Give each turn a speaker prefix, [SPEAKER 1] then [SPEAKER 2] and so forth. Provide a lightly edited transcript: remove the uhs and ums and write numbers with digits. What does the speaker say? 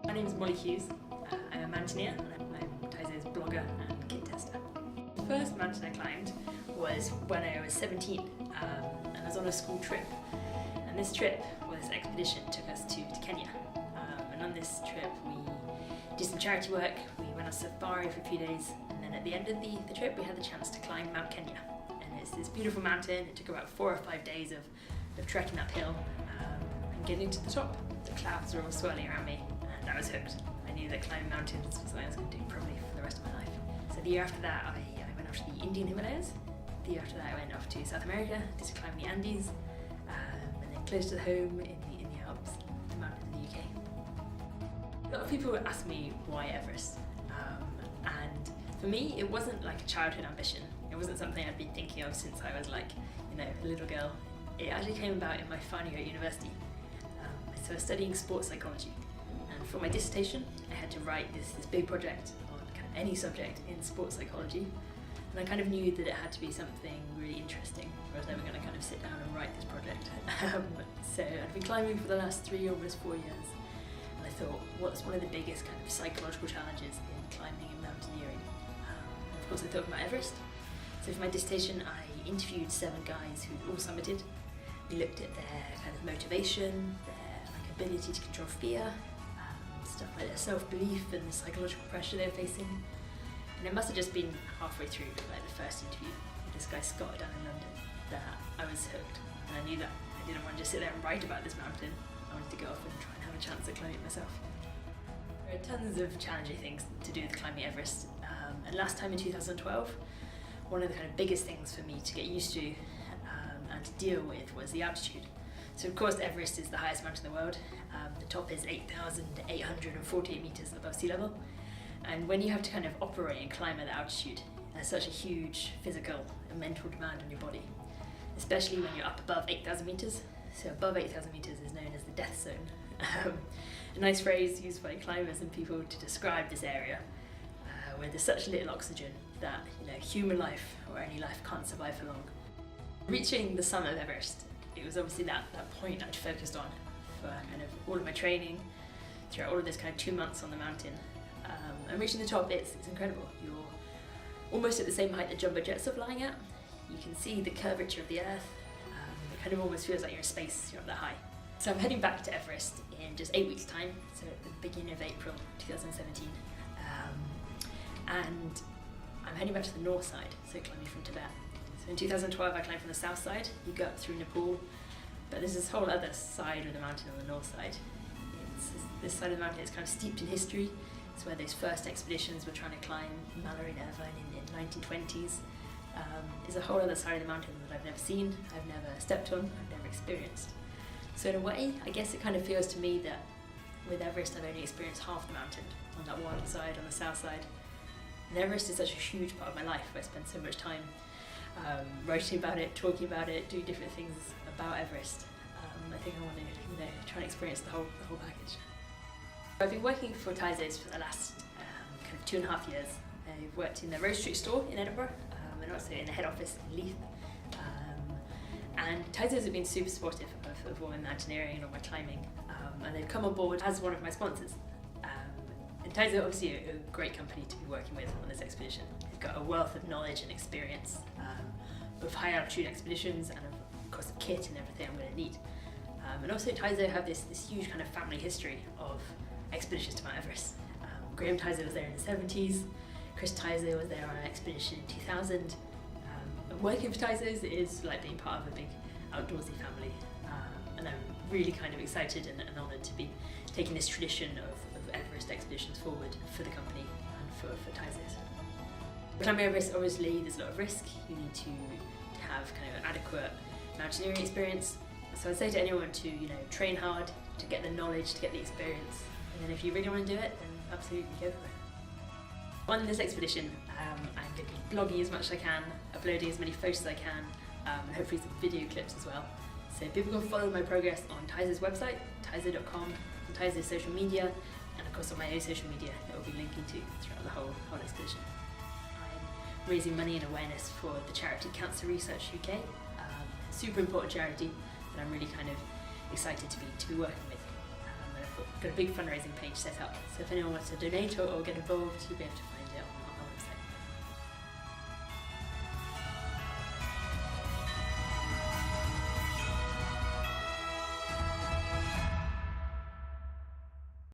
[SPEAKER 1] My name is Mollie Hughes. I'm a mountaineer and I'm Tiso's blogger and kit tester. The first mountain I climbed was when I was 17 and I was on a school trip. And this trip, or this expedition, took us to Kenya. And on this trip we did some charity work, we went on safari for a few days, and then at the end of the trip we had the chance to climb Mount Kenya. And it's this beautiful mountain. It took about 4 or 5 days of trekking uphill and getting to the top. The clouds were all swirling around me and I was hooked. I knew that climbing mountains was something I was going to do probably for the rest of my life. So the year after that I went off to the Indian Himalayas. The year after that I went off to South America, did some climbing the Andes, and then close to home in the Alps, the mountains in the UK. A lot of people ask me why Everest, and for me it wasn't like a childhood ambition. It wasn't something I'd been thinking of since I was like, a little girl. It actually came about in my final year at university. So I was studying sports psychology, and for my dissertation I had to write this big project on kind of any subject in sports psychology, and I kind of knew that it had to be something really interesting or I was never going to kind of sit down and write this project. So I'd been climbing for the last 3, almost 4 years, and I thought, what's one of the biggest kind of psychological challenges in climbing and mountaineering? And of course I thought about Everest. So for my dissertation I interviewed 7 guys who'd all summited. We looked at their kind of motivation, their ability to control fear, stuff like their self-belief and the psychological pressure they were facing. And it must have just been halfway through like the first interview with this guy Scott down in London that I was hooked, and I knew that I didn't want to just sit there and write about this mountain. I wanted to go off and try and have a chance at climbing it myself. There are tons of challenging things to do with climbing Everest, and last time in 2012 one of the kind of biggest things for me to get used to and to deal with was the altitude. So of course Everest is the highest mountain in the world. The top is 8,848 metres above sea level, and when you have to kind of operate and climb at that altitude, there's such a huge physical and mental demand on your body, especially when you're up above 8,000 metres. So above 8,000 metres is known as the death zone. A nice phrase used by climbers and people to describe this area where there's such little oxygen that human life or any life can't survive for long. Reaching the summit of Everest, it was obviously that point I'd focused on for kind of all of my training throughout all of this kind of 2 months on the mountain. And reaching the top, it's incredible. You're almost at the same height that jumbo jets are flying at. You can see the curvature of the earth. It kind of almost feels like you're in space, you're up that high. So I'm heading back to Everest in just 8 weeks' time, so at the beginning of April 2017. And I'm heading back to the north side, so climbing from Tibet. So in 2012 I climbed from the south side. You go up through Nepal, but there's this whole other side of the mountain on the north side. This side of the mountain is kind of steeped in history. It's where those first expeditions were trying to climb Mallory and Irvine in the 1920s. It's a whole other side of the mountain that I've never seen, I've never stepped on, I've never experienced. So in a way, I guess it kind of feels to me that with Everest I've only experienced half the mountain, on that one side, on the south side. And Everest is such a huge part of my life. I spend so much time writing about it, talking about it, doing different things about Everest. I think I want to try and experience the whole package. I've been working for Tiso's for the last kind of 2.5 years. I've worked in the Rose Street store in Edinburgh and also in the head office in Leith. And Tiso's have been super supportive of all my mountaineering and all my climbing, and they've come on board as one of my sponsors. And Tiso are obviously a great company to be working with on this expedition. They've got a wealth of knowledge and experience of high altitude expeditions and of course the kit and everything I'm going to need. And also Tiso have this huge kind of family history of expeditions to Mount Everest. Graham Tiso was there in the 70s, Chris Tiso was there on an expedition in 2000. And working for Tiso's is like being part of a big outdoorsy family. And I'm really kind of excited and honoured to be taking this tradition of Everest expeditions forward for the company and for Tiso's. Climbing Everest, obviously there's a lot of risk. You need to have kind of adequate mountaineering experience. So I'd say to anyone to train hard, to get the knowledge, to get the experience, and then if you really want to do it, then absolutely go for it. On this expedition, I'm going to be blogging as much as I can, uploading as many photos as I can, and hopefully some video clips as well. So people can follow my progress on Tiso's website, tiso.com, on Tiso's social media, and of course on my own social media that we'll be linking to throughout the whole expedition. I'm raising money and awareness for the charity Cancer Research UK, a super important charity that I'm really kind of excited to be working with. And got a big fundraising page set up. So if anyone wants to donate or get involved, you'll be able to find it on